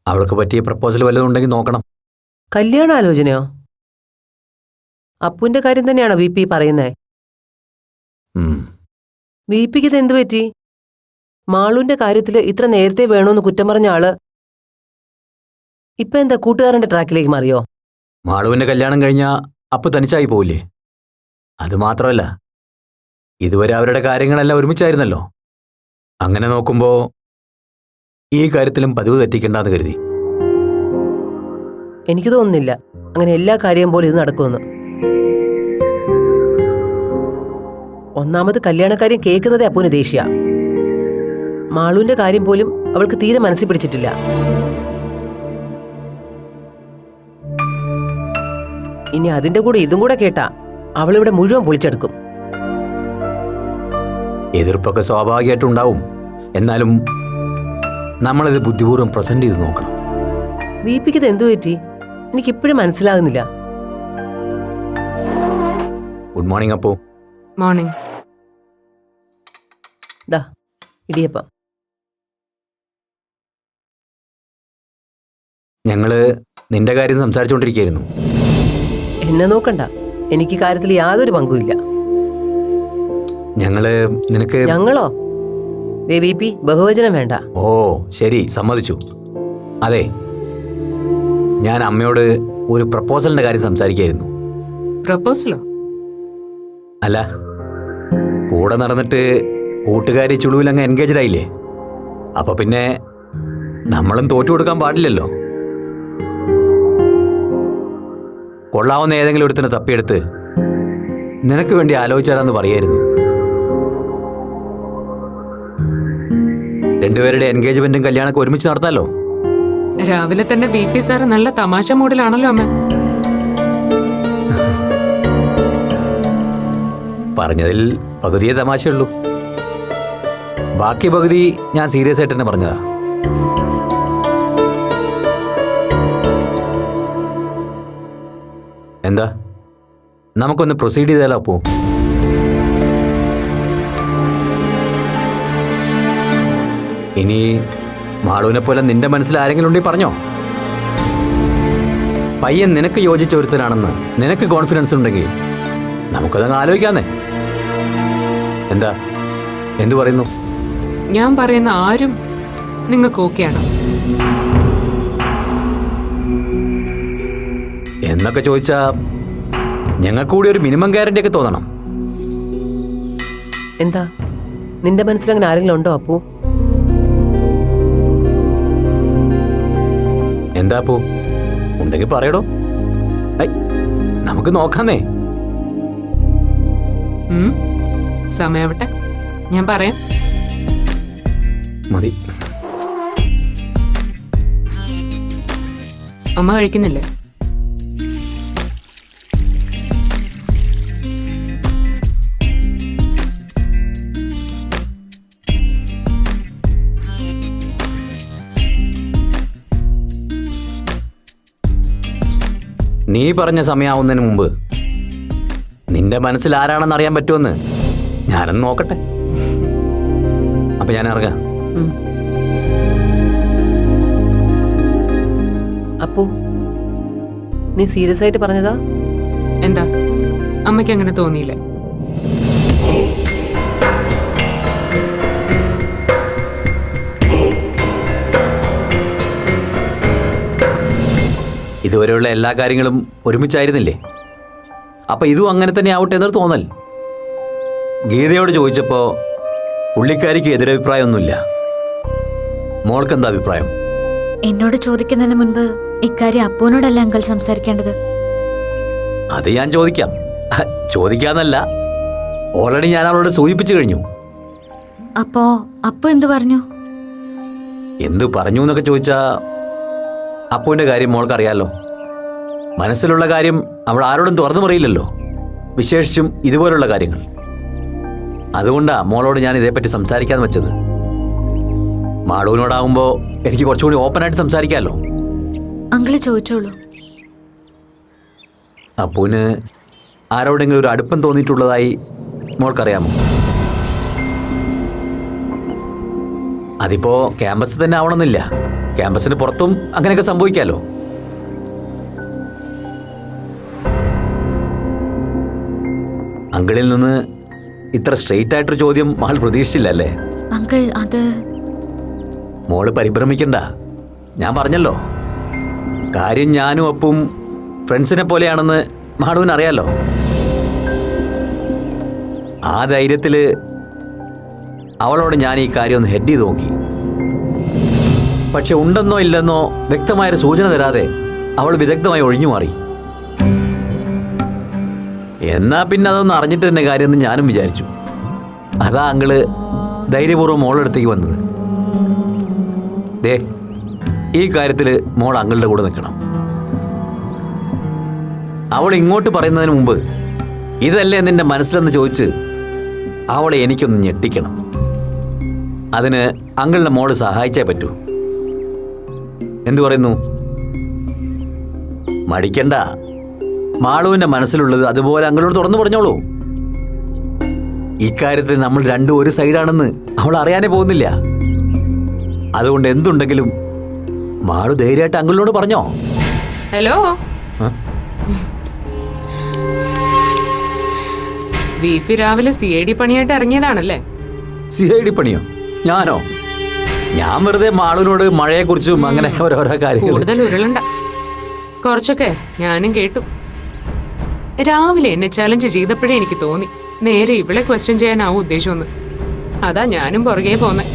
അവൾക്ക് പറ്റിയ പ്രപ്പോസൽ വല്ലതും ഉണ്ടെങ്കിൽ നോക്കണം. കല്യാണ ആലോചനയോ? അപ്പുവിന്റെ കാര്യം തന്നെയാണോ വി പി പറയുന്നേ? വി പിക്ക് ഇത് എന്തു പറ്റി? മാളുവിന്റെ കാര്യത്തില് ഇത്ര നേരത്തെ വേണോന്ന് കുറ്റം പറഞ്ഞ ആള് ഇപ്പൊ എന്താ കൂട്ടുകാരന്റെ ട്രാക്കിലേക്ക് മാറിയോ? മാളുവിന്റെ കല്യാണം കഴിഞ്ഞാ അപ്പു തനിച്ചായി പോവില്ലേ? അത് മാത്രമല്ല, ഇതുവരെ അവരുടെ കാര്യങ്ങളെല്ലാം ഒരുമിച്ചായിരുന്നല്ലോ. അങ്ങനെ നോക്കുമ്പോ ഈ കാര്യത്തിലും പതിവ് തെറ്റിക്കണ്ടെന്ന് കരുതി. എനിക്ക് തോന്നുന്നില്ല അങ്ങനെ എല്ലാ കാര്യം പോലെ ഇത് നടക്കുമെന്ന്. ഒന്നാമത് കല്യാണക്കാര്യം കേൾക്കുന്നതേ അപ്പൂന് ദേഷ്യ. മാളുവിന്റെ കാര്യം പോലും അവൾക്ക് തീരെ മനസ്സിൽ പിടിച്ചിട്ടില്ല. ഇനി അതിന്റെ കൂടെ ഇതും കൂടെ കേട്ടാ അവളിവിടെ മുഴുവൻ പൊളിച്ചെടുക്കും. എതിർപ്പൊക്കെ സ്വാഭാവികമായിട്ടുണ്ടാവും. എന്നാലും നമ്മളിത് ബുദ്ധിപൂർവ്വം പ്രസന്റ് ചെയ്ത് നോക്കണം. വി പിക്ക് ഇത് എന്തു പറ്റി? എനിക്കിപ്പോഴും മനസ്സിലാകുന്നില്ല. Good morning Appu. മോർണിംഗ്. ദാ ഇടിയപ്പം. ഞങ്ങള് നിന്റെ കാര്യം സംസാരിച്ചുകൊണ്ടിരിക്കുകയായിരുന്നു. എന്നെ നോക്കണ്ട, എനിക്ക് കാര്യത്തിൽ യാതൊരു പങ്കുമില്ല. നിനക്ക് ഞങ്ങളോ? ദേ വി പി, ബഹുവചനം വേണ്ട. ഓ ശരി, സമ്മതിച്ചു. അതെ, ഞാൻ അമ്മയോട് ഒരു പ്രപ്പോസലിന്റെ കാര്യം സംസാരിക്കുകയായിരുന്നു. പ്രപ്പോസലോ? അല്ല, കൂടെ നടന്നിട്ട് കൂട്ടുകാരി ചുളുവിൽ അങ്ങ് എൻഗേജ്ഡ് ആയില്ലേ? അപ്പൊ പിന്നെ നമ്മളും തോറ്റു കൊടുക്കാൻ പാടില്ലല്ലോ. കൊള്ളാവുന്ന ഏതെങ്കിലും ഒരുത്തിനെ തപ്പിയെടുത്ത് നിനക്ക് വേണ്ടി ആലോചിച്ചാലെന്ന് പറയായിരുന്നു. രണ്ടുപേരുടെ എൻഗേജ്മെന്റും കല്യാണമൊക്കെ ഒരുമിച്ച് നടത്താലോ. രാവിലെ തന്നെ വി പി സാറ് നല്ല തമാശ മൂഡിലാണല്ലോ അമ്മ. പറഞ്ഞതിൽ പകുതിയേ തമാശയുള്ളൂ, ബാക്കി പകുതി ഞാൻ സീരിയസ് ആയിട്ട് തന്നെ പറഞ്ഞതാ. എന്താ, നമുക്കൊന്ന് പ്രൊസീഡ് ചെയ്താലോ അപ്പോ? ഇനി മാളുവിനെ പോലെ നിന്റെ മനസ്സിൽ ആരെങ്കിലും ഉണ്ടെങ്കിൽ പറഞ്ഞോ. പയ്യൻ നിനക്ക് യോജിച്ച ഒരുത്തനാണെന്ന് നിനക്ക് കോൺഫിഡൻസ് ഉണ്ടെങ്കിൽ നമുക്കതങ്ങ് ആലോചിക്കാന്നേ. എന്താ, എന്തു പറയുന്നു? ഞാൻ പറയുന്ന ആരും നിങ്ങൾക്ക് ഓക്കെയാണോ എന്നൊക്കെ ചോദിച്ചാ ഞങ്ങൾക്ക് കൂടി ഒരു മിനിമം ഗ്യാരണ്ടി ഒക്കെ തോന്നണം. എന്താ, നിന്റെ മനസ്സിൽ അങ്ങനെ ആരെങ്കിലും ഉണ്ടോ അപ്പു? എന്താ അപ്പു, ഉണ്ടെങ്കിൽ പറയടോ. നമുക്ക് നോക്കാന്നേ. സമയാവട്ടെ, ഞാൻ പറയാം. മതി. അമ്മ കഴിക്കുന്നില്ലേ? നീ പറഞ്ഞ സമയാവുന്നതിന് മുമ്പ് നിന്റെ മനസ്സിൽ ആരാണെന്ന് അറിയാൻ പറ്റുമെന്ന് ഞാനൊന്ന് നോക്കട്ടെ. അപ്പൊ ഞാൻ ഇറങ്ങാം. അപ്പു, നീ സീരിയസ് ആയിട്ട് പറഞ്ഞതാ? എന്താ, അമ്മയ്ക്ക് അങ്ങനെ തോന്നിയില്ലേ? ഇതുവരെയുള്ള എല്ലാ കാര്യങ്ങളും ഒരുമിച്ചായിരുന്നില്ലേ? അപ്പൊ ഇതും അങ്ങനെ തന്നെ ആവട്ടെ എന്നൊരു തോന്നൽ. ഗീതയോട് ചോദിച്ചപ്പോ പുള്ളിക്കാരിക്ക് എതിരഭിപ്രായമൊന്നുമില്ല. മോൾക്ക് എന്താ അഭിപ്രായം? എന്നോട് ചോദിക്കുന്നതിന് മുൻപ് ഇക്കാര്യം അപ്പുവിനോടല്ല അങ്കിൾ സംസാരിക്കേണ്ടത്. അത് ഞാൻ ചോദിക്കാം. ചോദിക്കാന്നല്ല, ഓൾറെഡി ഞാൻ അവളോട് സൂചിപ്പിച്ചു കഴിഞ്ഞു. അപ്പോ അപ്പു എന്തു പറഞ്ഞു? എന്തു പറഞ്ഞു എന്നൊക്കെ ചോദിച്ചാ അപ്പുവിന്റെ കാര്യം മോൾക്കറിയാലോ. മനസ്സിലുള്ള കാര്യം അവൾ ആരോടും തുറന്നു പറയില്ലല്ലോ, വിശേഷിച്ചും ഇതുപോലുള്ള കാര്യങ്ങൾ. അതുകൊണ്ടാ മോളോട് ഞാൻ ഇതേപ്പറ്റി സംസാരിക്കാന്ന് വെച്ചത്. മാളുവിനോടാവുമ്പോ എനിക്ക് കുറച്ചുകൂടി ഓപ്പണായിട്ട് സംസാരിക്കാമല്ലോ. അങ്കിള് ചോദിച്ചോളൂ. അപ്പുവിന് ആരോടെങ്കിലും ഒരു അടുപ്പം തോന്നിയിട്ടുള്ളതായി മോൾക്കറിയാമോ? അതിപ്പോ ക്യാമ്പസിൽ തന്നെ ആവണമെന്നില്ല, ക്യാമ്പസിന് പുറത്തും അങ്ങനെയൊക്കെ സംഭവിക്കാലോ. അങ്കിളിൽ നിന്ന് ഇത്ര സ്ട്രെയിറ്റ് ആയിട്ടൊരു ചോദ്യം മകൾ പ്രതീക്ഷിച്ചില്ല അല്ലേ? അങ്കിൾ അത് മോള് പരിഭ്രമിക്കണ്ട. ഞാൻ പറഞ്ഞല്ലോ, കാര്യം ഞാനും അപ്പും ഫ്രണ്ട്സിനെ പോലെയാണെന്ന് മാളുവിന് അറിയാലോ. ആ ധൈര്യത്തില് അവളോട് ഞാൻ ഈ കാര്യം ഒന്ന് ഹെഡ് ചെയ്ത് നോക്കി. പക്ഷെ ഉണ്ടെന്നോ ഇല്ലെന്നോ വ്യക്തമായൊരു സൂചന തരാതെ അവൾ വിദഗ്ധമായി ഒഴിഞ്ഞു മാറി. എന്നാ പിന്നെ അതൊന്നും അറിഞ്ഞിട്ട് തന്നെ കാര്യമെന്ന് ഞാനും വിചാരിച്ചു. അതാ അങ്കിള് ധൈര്യപൂർവ്വം മോളെടുത്തേക്ക് വന്നത്. ദേ, ഈ കാര്യത്തിൽ മോൾ അങ്കിളുടെ കൂടെ നിൽക്കണം. അവൾ ഇങ്ങോട്ട് പറയുന്നതിന് മുമ്പ് ഇതല്ലേ നിന്റെ മനസ്സിലെന്ന് ചോദിച്ച് അവളെ എനിക്കൊന്ന് ഞെട്ടിക്കണം. അതിന് അങ്കിളിനെ മോള് സഹായിച്ചേ പറ്റൂ. എന്തു പറയുന്നു? മടിക്കണ്ട. മാളുവിന്റെ മനസ്സിലുള്ളത് അതുപോലെ അങ്കിളോട് തുറന്നു പറഞ്ഞോളൂ. ഇക്കാര്യത്തിൽ നമ്മൾ രണ്ടും ഒരു സൈഡാണെന്ന് അവൾ അറിയാനേ പോകുന്നില്ല. അതുകൊണ്ട് എന്തുണ്ടെങ്കിലും മാളു ധൈര്യമായിട്ട് അങ്കിളിനോട് പറഞ്ഞോ. ഹലോ, VP രാവിലെ CID പണിയായിട്ട് ഇറങ്ങിയതാണല്ലേ? CID പണിയോ? ഞാനോ? ഞാൻ വെറുതെ മാളുവിനോട് മഴയെക്കുറിച്ചും അങ്ങനെ ഓരോരോ കാര്യങ്ങൾ. കൂടുതൽ ഉരുളണ്ട. കുറച്ചൊക്കെ ഞാനും കേട്ടു. രാവിലെ എന്നെ ചലഞ്ച് ചെയ്തപ്പോഴേ എനിക്ക് തോന്നി നേരെ ഇവളെ ക്വസ്റ്റ്യൻ ചെയ്യാനാവും ഉദ്ദേശമൊന്ന്. അതാ ഞാനും പുറകെ പോന്നെ.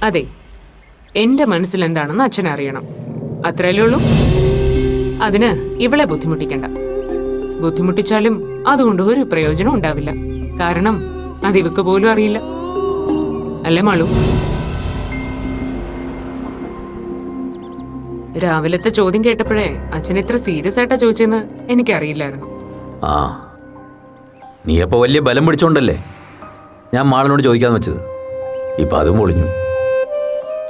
അതെ, എന്റെ മനസ്സിൽ എന്താണെന്ന് അച്ഛൻ അറിയണം. അത്രയല്ലേ ഉള്ളൂ. അതിന് ഇവളെ ബുദ്ധിമുട്ടിക്കണ്ട. ബുദ്ധിമുട്ടിച്ചാലും അതുകൊണ്ട് ഒരു പ്രയോജനം ഉണ്ടാവില്ല. കാരണം അത് ഇവക്ക് പോലും അറിയില്ല. അല്ലേ മാളു? രാവിലത്തെ ചോദ്യം കേട്ടപ്പോഴേ അച്ഛൻ ഇത്ര സീരിയസ് ആയിട്ടാ ചോദിച്ചെന്ന് എനിക്കറിയില്ലായിരുന്നു. ആ, നീ അപ്പൊ വലിയ ബലം പിടിച്ചോണ്ടല്ലേ ഞാൻ മാളിനോട് ചോദിക്കാന്ന് വെച്ചത്. ഇപ്പൊ അതും ഒളിഞ്ഞു.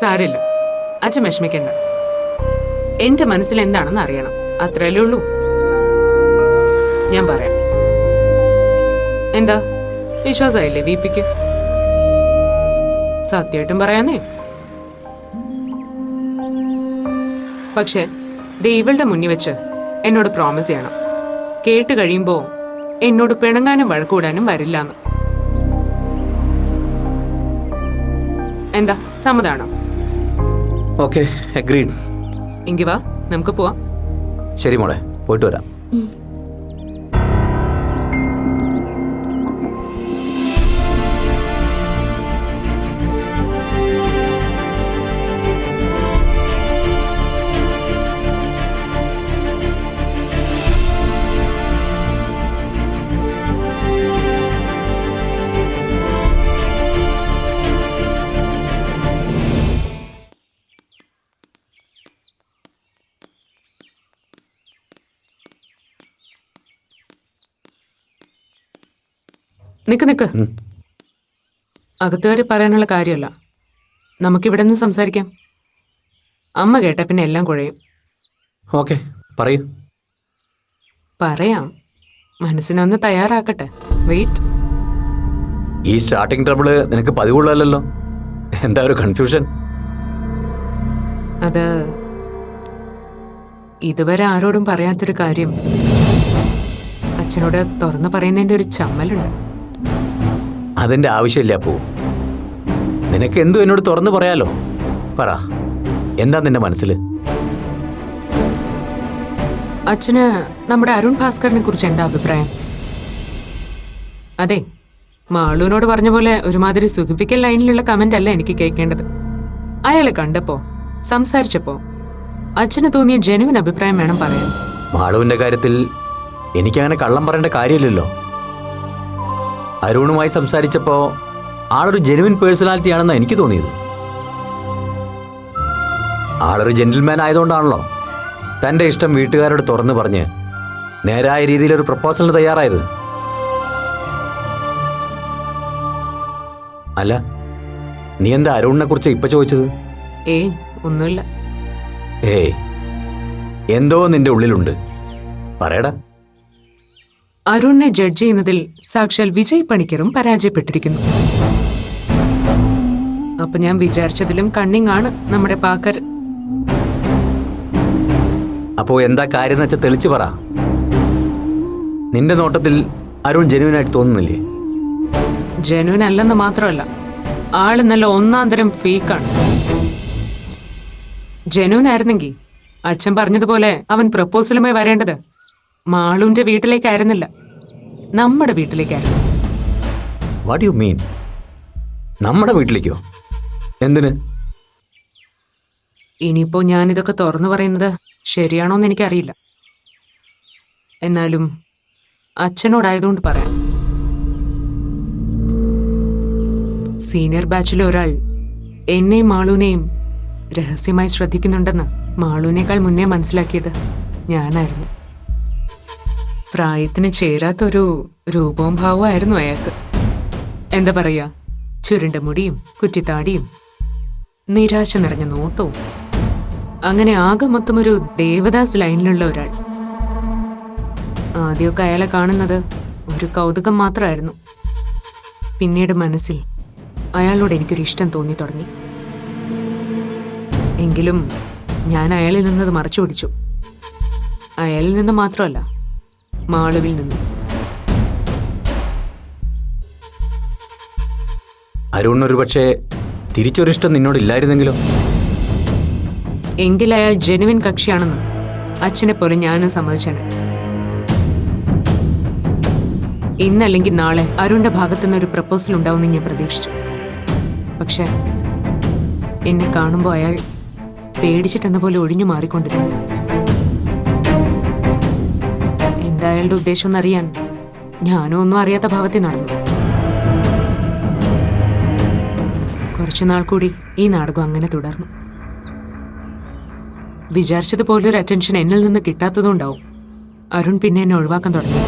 സാരില്ല, അച്ഛൻ വിഷമിക്കണ്ട. എന്റെ മനസ്സിൽ എന്താണെന്ന് അറിയണം. അത്രയല്ലേ ഉള്ളൂ. ഞാൻ പറയാം. എന്താ, വിശ്വാസമായില്ലേ VPക്ക്? സത്യമായിട്ടും പറയാന്നേ. പക്ഷെ ദൈവളുടെ മുന്നിൽ വെച്ച് എന്നോട് പ്രോമിസ് ചെയ്യണം, കേട്ട് കഴിയുമ്പോ എന്നോട് പിണങ്ങാനും വഴക്കൂടാനും വരില്ലാന്ന്. എന്താ, സമ്മതാണോ? Okay, agreed. എങ്കി വാ, നമുക്ക് പോവാം. ശരി മോളെ, പോയിട്ട് വരാം. നിക്ക് അകത്തുകാരി പറയാനുള്ള കാര്യമല്ല, നമുക്കിവിടെ നിന്ന് സംസാരിക്കാം. അമ്മ കേട്ട പിന്നെ എല്ലാം കുഴയും. ഓക്കെ, പറയൂ. പറയാം, മനസ്സിനൊന്ന് തയ്യാറാക്കട്ടെ. വെയിറ്റ്. ഈ സ്റ്റാർട്ടിംഗ് ട്രബിള് നിനക്ക് പതിവുള്ളല്ലോ. എന്താ ഒരു കൺഫ്യൂഷൻ? അത് ഇതുവരെ ആരോടും പറയാത്തൊരു കാര്യം അച്ഛനോട് തുറന്നു പറയുന്നതിന്റെ ഒരു ചമ്മലുണ്ട്. അതിന്റെ ആവശ്യമില്ല. അപ്പോ നിനക്ക് എന്തും എന്നോട് തുറന്നു പറയാലോ. പറ, എന്താ നിന്റെ മനസ്സിൽ? അച്ഛന് നമ്മുടെ അരുൺ ഭാസ്കറിനെ കുറിച്ച് എന്താ അഭിപ്രായം? അതെ, മാളുവിനോട് പറഞ്ഞ പോലെ ഒരുമാതിരി സുഖിപ്പിക്കൽ ലൈനിലുള്ള കമന്റ് അല്ല എനിക്ക് കേൾക്കേണ്ടത്. അയാളെ കണ്ടപ്പോ, സംസാരിച്ചപ്പോ അച്ഛന് തോന്നിയ ജെനുവിൻ അഭിപ്രായം വേണം പറയാൻ. മാളുവിന്റെ കാര്യത്തിൽ എനിക്കങ്ങനെ കള്ളം പറയേണ്ട കാര്യമില്ലല്ലോ. അരുണുമായി സംസാരിച്ചപ്പോ ആളൊരു ജെനുവിൻ പേഴ്സണാലിറ്റി ആണെന്ന് എനിക്ക് തോന്നിയത്. ആളൊരു ജെന്റിൽമാൻ ആയതുകൊണ്ടാണല്ലോ തന്റെ ഇഷ്ടം വീട്ടുകാരോട് തുറന്നു പറഞ്ഞ് നേരായ രീതിയിലൊരു പ്രപ്പോസലിന് തയ്യാറായത്. അല്ല, നീ എന്താ അരുണിനെ കുറിച്ച് ഇപ്പൊ ചോദിച്ചത്? ഏയ്, ഒന്നുമില്ല. ഏയ്, എന്തോ നിന്റെ ഉള്ളിലുണ്ട്. പറയടാ. അരുണിനെ ജഡ്ജ് ചെയ്യുന്നതിൽ സാക്ഷാൽ വിജയ് പണിക്കറും പരാജയപ്പെട്ടിരിക്കുന്നു. അപ്പൊ ഞാൻ വിചാരിച്ചതിലും കണ്ണിങ് ആണ് നമ്മുടെ പാക്കർ. അപ്പോ എന്താ കാര്യം എന്ന് വെച്ചാൽ തെളിച്ചു പറ. നിന്റെ നോട്ടത്തിൽ അരുൺ ജെന്യൂനായിട്ട് തോന്നുന്നില്ലേ? ജനുവിൻ അല്ലെന്ന് മാത്രമല്ല, ആള് നല്ല ഒന്നാം തരം ഫേക്കാണ്. ജനുവിൻ ആയിരുന്നെങ്കിൽ അച്ഛൻ പറഞ്ഞതുപോലെ അവൻ പ്രപ്പോസലുമായി വരേണ്ടത് മാളുവിന്റെ വീട്ടിലേക്കായിരുന്നില്ല, നമ്മുടെ വീട്ടിലേക്കായിരുന്നു. What you mean? നമ്മുടെ വീട്ടിലേക്കോ? എന്തിന്? ഇനിയിപ്പോ ഞാനിതൊക്കെ തുറന്നു പറയുന്നത് ശരിയാണോന്ന് എനിക്കറിയില്ല. എന്നാലും അച്ഛനോടായതുകൊണ്ട് പറയാം. സീനിയർ ബാച്ചിലെ ഒരാൾ എന്നെയും മാളൂനെയും രഹസ്യമായി ശ്രദ്ധിക്കുന്നുണ്ടെന്ന് മാളൂനേക്കാൾ മുന്നേ മനസ്സിലാക്കിയത് ഞാനായിരുന്നു. പ്രായത്തിന് ചേരാത്തൊരു രൂപവും ഭാവമായിരുന്നു അയാൾക്ക്. എന്താ പറയാ, ചുരുണ്ട മുടിയും കുറ്റിത്താടിയും നിരാശ നിറഞ്ഞ നോട്ടവും, അങ്ങനെ ആകെ മൊത്തം ഒരു ദേവദാസ് ലൈനിലുള്ള ഒരാൾ. ആദ്യമൊക്കെ അയാളെ കാണുന്നത് ഒരു കൗതുകം മാത്രമായിരുന്നു. പിന്നീട് മനസ്സിൽ അയാളോട് എനിക്കൊരു ഇഷ്ടം തോന്നി തുടങ്ങി. എങ്കിലും ഞാൻ അയാളിൽ നിന്നത് മറച്ചു പിടിച്ചു. അയാളിൽ നിന്ന് മാത്രമല്ല, മാളുവിൽ നിന്നും. അരുണിനൊരു പക്ഷേ തിരിച്ചൊരിഷ്ടം നിന്നോടില്ലായിരുന്നെങ്കിലോ? എങ്കിൽ അയാൾ ജെനുവിൻ കക്ഷിയാണെന്ന് അച്ഛനെ പോലെ ഞാനും സമ്മതിച്ചാണ്. ഇന്നല്ലെങ്കിൽ നാളെ അരുണിന്റെ ഭാഗത്തുനിന്ന് ഒരു പ്രപ്പോസൽ ഉണ്ടാവുമെന്ന് ഞാൻ പ്രതീക്ഷിച്ചു. പക്ഷെ എന്നെ കാണുമ്പോൾ അയാൾ പേടിച്ചിട്ടെന്ന പോലെ ഒഴിഞ്ഞു മാറിക്കൊണ്ടിരുന്നു. എന്താ അയാളുടെ ഉദ്ദേശം എന്നറിയാൻ ഞാനും ഒന്നും അറിയാത്ത ഭാവത്തിൽ നടന്നു. കുറച്ചുനാൾ കൂടി ഈ നാടകം അങ്ങനെ തുടർന്നു. വിചാരിച്ചതുപോലെ ഒരു അറ്റൻഷൻ എന്നിൽ നിന്ന് കിട്ടാത്തതുകൊണ്ടാവും അരുൺ പിന്നെ എന്നെ ഒഴിവാക്കാൻ തുടങ്ങി.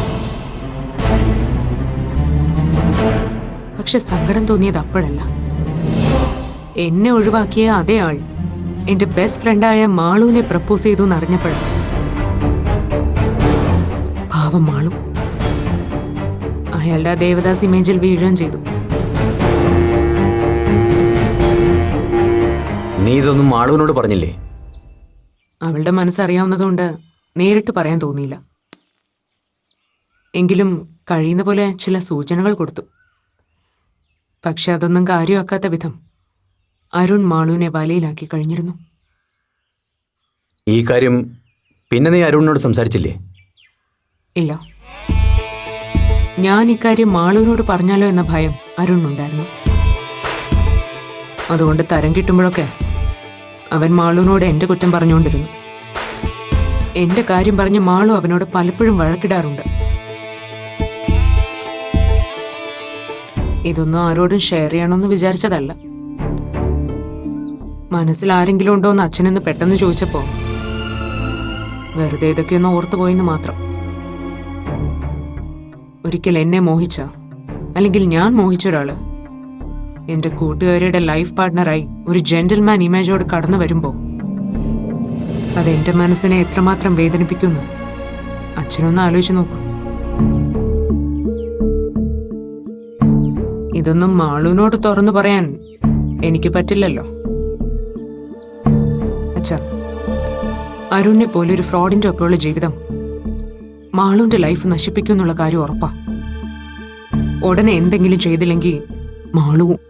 പക്ഷെ സങ്കടം തോന്നിയത് അപ്പോഴല്ല. എന്നെ ഒഴിവാക്കിയ അതേ ആൾ എന്റെ ബെസ്റ്റ് ഫ്രണ്ടായ മാളുവിനെ പ്രപ്പോസ് ചെയ്തു എന്നറിഞ്ഞപ്പോഴാണ്. പാവം മാളു അയാളുടെ ആ ദേവദാസ് ഇമേജിൽ വീഴുകയും ചെയ്തു. നീ ഇതൊന്നും മാളുവിനോട് പറഞ്ഞില്ലേ? അവളുടെ മനസ്സറിയാവുന്നതുകൊണ്ട് നേരിട്ട് പറയാൻ തോന്നിയില്ല. എങ്കിലും കഴിയുന്ന പോലെ ചില സൂചനകൾ കൊടുത്തു. പക്ഷെ അതൊന്നും കാര്യമാക്കാത്ത വിധം അരുൺ മാളുവിനെ വലയിലാക്കി കഴിഞ്ഞിരുന്നു. ഈ കാര്യം പിന്നെ നീ അരുണിനോട് സംസാരിച്ചില്ലേ? ഇല്ല. ഞാൻ ഇക്കാര്യം മാളുവിനോട് പറഞ്ഞാലോ എന്ന ഭയം അരുണിനുണ്ടായിരുന്നു. അതുകൊണ്ട് തരം കിട്ടുമ്പോഴൊക്കെ അവൻ മാളുവിനോട് എന്റെ കുറ്റം പറഞ്ഞുകൊണ്ടിരുന്നു. എന്റെ കാര്യം പറഞ്ഞ് മാളു അവനോട് പലപ്പോഴും വഴക്കിടാറുണ്ട്. ഇതൊന്നും ആരോടും ഷെയർ ചെയ്യണമെന്ന് വിചാരിച്ചതല്ല. മനസ്സിൽ ആരെങ്കിലും ഉണ്ടോ എന്ന് അച്ഛനെന്ന് പെട്ടെന്ന് ചോദിച്ചപ്പോ വെറുതെ ഇതൊക്കെയൊന്ന് ഓർത്തുപോയെന്ന് മാത്രം. ഒരിക്കൽ എന്നെ മോഹിച്ച, അല്ലെങ്കിൽ ഞാൻ മോഹിച്ച ഒരാള് എന്റെ കൂട്ടുകാരിയുടെ ലൈഫ് പാർട്ട്ണറായി ഒരു ജെന്റിൽമാൻ ഇമേജോട് കടന്നു വരുമ്പോ അതെന്റെ മനസ്സിനെ എത്രമാത്രം വേദനിപ്പിക്കുന്നു അച്ഛനൊന്ന് ആലോചിച്ച് നോക്കൂ. ഇതൊന്നും മാളുവിനോട് തുറന്നു പറയാൻ എനിക്ക് പറ്റില്ലല്ലോ. അച്ഛാ, അരുണിനെ പോലെ ഒരു ഫ്രോഡിന്റെ ഒപ്പമുള്ള ജീവിതം മാളുവിന്റെ ലൈഫ് നശിപ്പിക്കും എന്നുള്ള കാര്യം ഉറപ്പാ. ഉടനെ എന്തെങ്കിലും ചെയ്തില്ലെങ്കിൽ മാളുവും.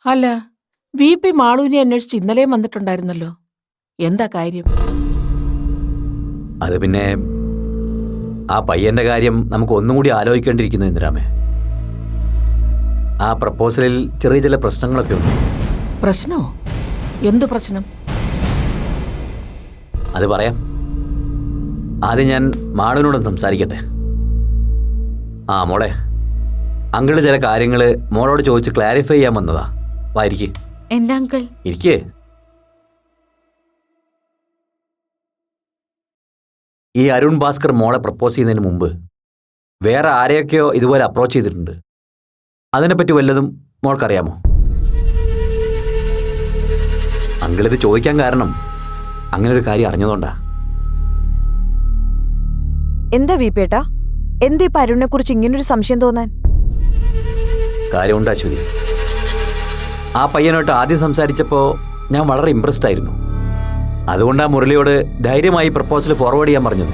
അല്ല, വി പി മാളുവിനെ അന്വേഷിച്ച് ഇന്നലെയും വന്നിട്ടുണ്ടായിരുന്നല്ലോ. എന്താ കാര്യം? അത് പിന്നെ ആ പയ്യന്റെ കാര്യം നമുക്ക് ഒന്നും കൂടി ആലോചിക്കേണ്ടിയിരിക്കുന്നു ഇന്ദിരാമേ. ആ പ്രപ്പോസലിൽ ചെറിയ ചില പ്രശ്നങ്ങളൊക്കെ ഉണ്ട്. പ്രശ്നോ? എന്തു പ്രശ്നം? അത് പറയാം. ആദ്യം ഞാൻ മാളുവിനോടൊന്ന് സംസാരിക്കട്ടെ. ആ മോളെ, അങ്കിള് ചില കാര്യങ്ങൾ മോളോട് ചോദിച്ച് ക്ലാരിഫൈ ചെയ്യാൻ വന്നതാ. വാ, ഇരിക്ക്. എന്താ അങ്കിൾ? ഇരിക്കേ. ഈ അരുൺ ഭാസ്കർ മോളെ പ്രപ്പോസ് ചെയ്യുന്നതിന് മുമ്പ് വേറെ ആരെയൊക്കെയോ ഇതുപോലെ അപ്രോച്ച് ചെയ്തിട്ടുണ്ട്. അതിനെപ്പറ്റി വല്ലതും മോൾക്കറിയാമോ? അങ്കിളിത് ചോദിക്കാൻ കാരണം അങ്ങനെ ഒരു കാര്യം അറിഞ്ഞതുകൊണ്ടാ. എന്താ വീപ്പേട്ടാ, എന്താ ഇപ്പൊ അരുണിനെ കുറിച്ച് ഇങ്ങനൊരു സംശയം തോന്നാൻ? കാര്യമുണ്ട് അശ്വതി. ആ പയ്യനോട്ട് ആദ്യം സംസാരിച്ചപ്പോൾ ഞാൻ വളരെ ഇംപ്രസ്ഡ് ആയിരുന്നു. അതുകൊണ്ടാ മുരളിയോട് ധൈര്യമായി പ്രപ്പോസൽ ഫോർവേഡ് ചെയ്യാൻ പറഞ്ഞത്.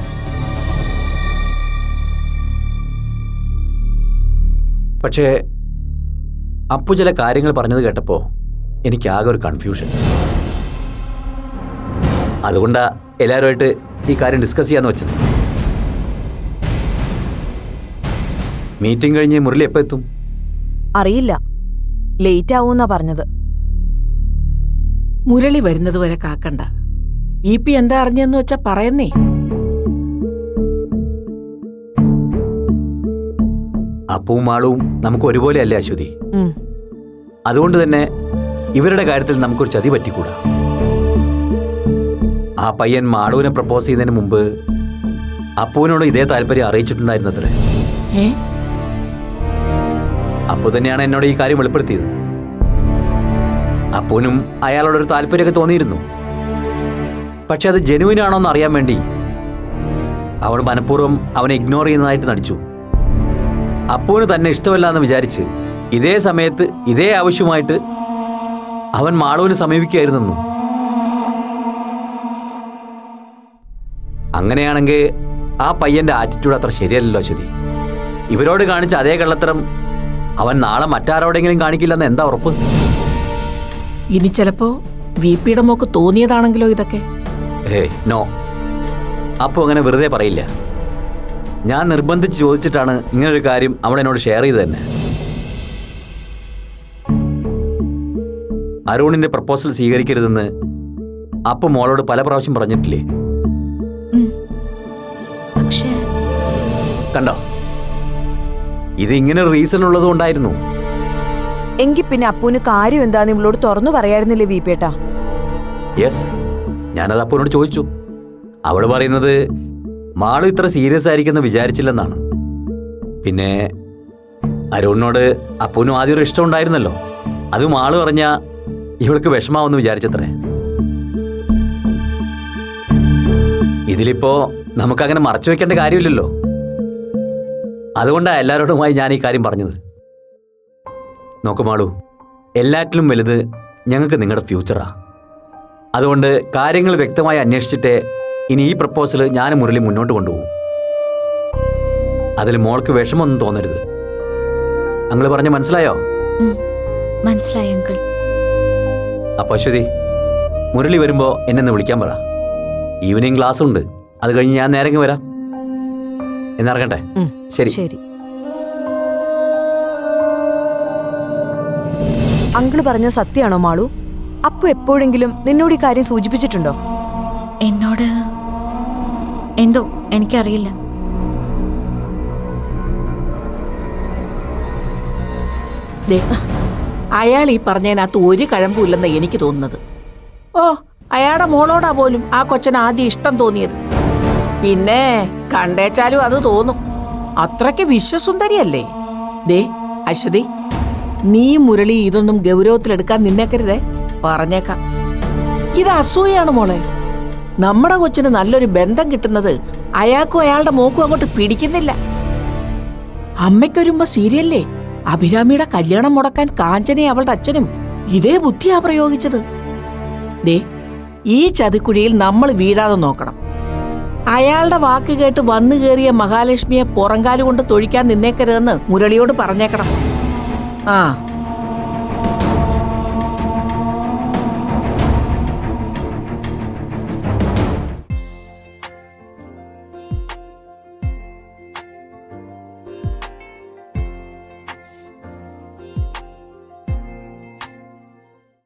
പക്ഷേ അപ്പു ചില കാര്യങ്ങൾ പറഞ്ഞത് കേട്ടപ്പോൾ എനിക്കാകെ ഒരു കൺഫ്യൂഷൻ. അതുകൊണ്ടാ എല്ലാവരുമായിട്ട് ഈ കാര്യം ഡിസ്കസ് ചെയ്യാന്ന് വെച്ചത്. മീറ്റിംഗ് കഴിഞ്ഞ് മുരളി എപ്പോൾ എത്തും? അറിയില്ല, ലേറ്റ് ആവൂന്നാ പറഞ്ഞത്. മുരളി വരുന്നതുവരെ കാക്കണ്ട. BP എന്താ അറിഞ്ഞെന്ന് വെച്ചാ പറയുന്നേ. അപ്പവും മാളവും നമുക്ക് ഒരുപോലെ അല്ലേ അശ്വതി? ഉം. അതുകൊണ്ട് തന്നെ ഇവരുടെ കാര്യത്തിൽ നമുക്കൊരു ചതി പറ്റിക്കൂടാ. ആ പയ്യൻ മാളുവിനെ പ്രപ്പോസ് ചെയ്യുന്നതിന് മുമ്പ് അപ്പുവിനോട് ഇതേ താല്പര്യം അറിയിച്ചിട്ടുണ്ടായിരുന്നത്രേ. ഏ? അപ്പു തന്നെയാണ് എന്നോട് ഈ കാര്യം വെളിപ്പെടുത്തിയത്. അപ്പുവിനും അയാളോടൊരു താല്പര്യമൊക്കെ തോന്നിയിരുന്നു. പക്ഷെ അത് ജെനുവിൻ ആണോ എന്ന് അറിയാൻ വേണ്ടി അവൾ മനഃപൂർവ്വം അവനെ ഇഗ്നോർ ചെയ്യുന്നതായിട്ട് നടിച്ചു. അപ്പുവിന് തന്നെ ഇഷ്ടമല്ല എന്ന് വിചാരിച്ച് ഇതേ സമയത്ത് ഇതേ ആവശ്യമായിട്ട് അവൻ മാളുവിനെ സമീപിക്കുകയായിരുന്നു. അങ്ങനെയാണെങ്കിൽ ആ പയ്യന്റെ ആറ്റിറ്റ്യൂഡ് അത്ര ശരിയല്ലല്ലോ അശ്വതി. ഇവരോട് കാണിച്ച അതേ കള്ളത്തരം അവൻ നാളെ മറ്റാരോടെങ്കിലും കാണിക്കില്ലെന്ന് എന്താ ഉറപ്പ്? ഇനി ചിലപ്പോ VPയുടെ മോക്ക് തോന്നിയതാണെങ്കിലോ ഇതൊക്കെ? നോ, അപ്പോൾ അങ്ങനെ വെറുതെ പറയില്ല. ഞാൻ നിർബന്ധിച്ച് ചോദിച്ചിട്ടാണ് ഇങ്ങനൊരു കാര്യം അവൾ എന്നോട് ഷെയർ ചെയ്ത് തന്നെ. അരുണിന്റെ പ്രപ്പോസൽ സ്വീകരിക്കരുതെന്ന് അപ്പു മോളോട് പല പ്രാവശ്യം പറഞ്ഞിട്ടില്ലേ? പക്ഷേ കണ്ടോ, ഇത് ഇങ്ങനെ ഒരു റീസൺ ഉള്ളത് കൊണ്ടായിരുന്നു. എങ്കിൽ പിന്നെ അപ്പൂന് കാര്യം എന്താന്ന് ഇവളോട് തുറന്നു പറയായിരുന്നില്ലേ വീപ്പേട്ടാ? യെസ്, ഞാനത് അപ്പുവിനോട് ചോദിച്ചു. അവള് പറയുന്നത് മാളു ഇത്ര സീരിയസ് ആയിരിക്കുമെന്ന് വിചാരിച്ചില്ലെന്നാണ്. പിന്നെ അരുണിനോട് അപ്പുവിനും ആദ്യം ഒരു ഇഷ്ടം ഉണ്ടായിരുന്നല്ലോ. അത് മാളു പറഞ്ഞ ഇവൾക്ക് വിഷമാവെന്ന് വിചാരിച്ചത്രേ. ഇതിലിപ്പോ നമുക്കങ്ങനെ മറച്ചു വെക്കേണ്ട കാര്യമില്ലല്ലോ. അതുകൊണ്ടാണ് എല്ലാവരോടുമായി ഞാൻ ഈ കാര്യം പറഞ്ഞത്. നോക്കു മാളു, എല്ലാറ്റിലും വലുത് ഞങ്ങൾക്ക് നിങ്ങളുടെ ഫ്യൂച്ചറാ. അതുകൊണ്ട് കാര്യങ്ങൾ വ്യക്തമായി അന്വേഷിച്ചിട്ടേ ഇനി ഈ പ്രപ്പോസൽ ഞാൻ മുരളി മുന്നോട്ട് കൊണ്ടുപോകും. അതിൽ മോൾക്ക് വിഷമമൊന്നും തോന്നരുത്. അങ്കിൾ പറഞ്ഞ മനസ്സിലായോ? മനസ്സിലായി അങ്കിൾ. അപ്പൊ അശ്വതി, മുരളി വരുമ്പോ എന്നെ ഒന്ന് വിളിക്കാൻ പറ. ഈവനിങ് ക്ലാസ് ഉണ്ട്, അത് കഴിഞ്ഞ് ഞാൻ നേരെ വരാം. എന്നിറങ്ങട്ടെ? ശരി ശരി. അങ്കിള് പറഞ്ഞ സത്യാണോ മാളു? അപ്പു എപ്പോഴെങ്കിലും നിന്നോട് ഈ കാര്യം സൂചിപ്പിച്ചിട്ടുണ്ടോ? എന്നോട് എന്തോ എനിക്കറിയില്ല. അയാൾ ഈ പറഞ്ഞതിനകത്ത് ഒരു കഴമ്പുമില്ലെന്ന് എനിക്ക് തോന്നുന്നത്. ഓ, അയാളുടെ മോളോടാ പോലും ആ കൊച്ചന് ആദ്യം ഇഷ്ടം തോന്നിയത്. പിന്നെ കണ്ടേച്ചാലും അത് തോന്നും. അത്രയ്ക്ക് വിശ്വസുന്ദരിയല്ലേ. ദേ അശ്വതി, നീ മുരളി ഇതൊന്നും ഗൗരവത്തിലെടുക്കാൻ നിന്നേക്കരുതേ, പറഞ്ഞേക്കാം. ഇത് അസൂയാണ് മോളെ. നമ്മുടെ കൊച്ചിന് നല്ലൊരു ബന്ധം കിട്ടുന്നത് അയാൾക്കും അയാളുടെ മോക്കും അങ്ങോട്ട് പിടിക്കുന്നില്ല. അമ്മയ്ക്കൊരുമ്പോ സീരിയല്ലേ അഭിരാമിയുടെ കല്യാണം മുടക്കാൻ കാഞ്ചനയും അവളുടെ അച്ഛനും ഇതേ ബുദ്ധിയാ പ്രയോഗിച്ചത്. ദേ, ഈ ചതിക്കുഴിയിൽ നമ്മൾ വീഴാതെ നോക്കണം. അയാളുടെ വാക്ക് കേട്ട് വന്നു കയറിയ മഹാലക്ഷ്മിയെ പുറങ്കാലുകൊണ്ട് തൊഴിക്കാൻ നിന്നേക്കരുതെന്ന് മുരളിയോട് പറഞ്ഞേക്കണം. ആ